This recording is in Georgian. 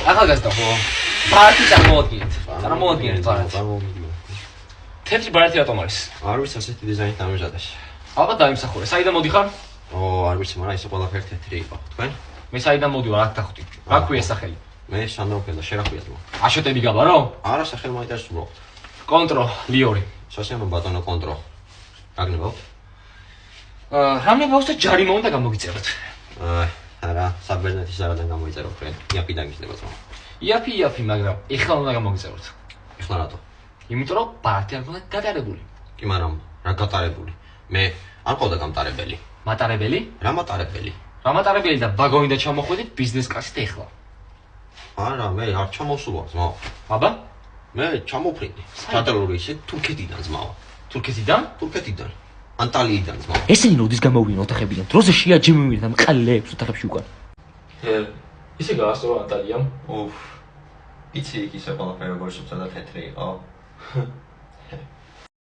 ახალგაზრდა ხო? ბარათი წარმოადგენთ. წარმოადგენთ ბარათი. თეთრი ბარათი რატომ არის? არ ვიცი ასეთი დიზაინით დამეჟადეს. ალბათ დაიმსახურე. საიდან მოდიხარ? არ ვიცი, მაგრამ ისე ყველაფერი თეთრი იყო. თქვენ? მე საიდან მოდივარ, აქ დახვდი. რა ქვია სახელი? მე შანდოქენ და შენ რა ქვია ძმა? აშოტები გაბარო? არა, სახელი მაინტერესებს უბრალოდ. კონტრო, ლიური. სასიამოვნო ბატონო კონტრო. აგნებავთ? რამე ბავშვთა ჯარიმა უნდა გამოგიწეროთ. არა, საბერძნეთის ზარიდან გამოიწერო თქვენ. იაფიდან გიზნება ძმა. იაფი, მაგრამ ეხლა უნდა გამოგიწეროთ. ეხლა რატო? იმიტომ რომ ბარათი არ გქონდა გატარებული. კი, მაგრამ რა გატარებული? მე არ მყავდა გამტარებელი. მატარებელი? რა მატარებელი? რა მატარებელი და ვაგონიდან ჩამოხვედით ბიზნეს კლასით ეხლა. არა, მე არ ჩამოვსულვარ ძმა. აბა? მე ჩამოვფრინდი. ჩატელური ისე თურქეთიდან ძმა. თურქეთიდან? თურქეთიდან. ანტალიიდან ძმა. ესენი როდის გამოვიდნენ ოთახებიდან? დროზე შეაჯიმივდნენ და მყალებს ოთახებში უკან. ისე გაასწორა ანტალიამ. იცი იქ ისე ყველაფერი როგორ სუფთა და თეთრი იყო.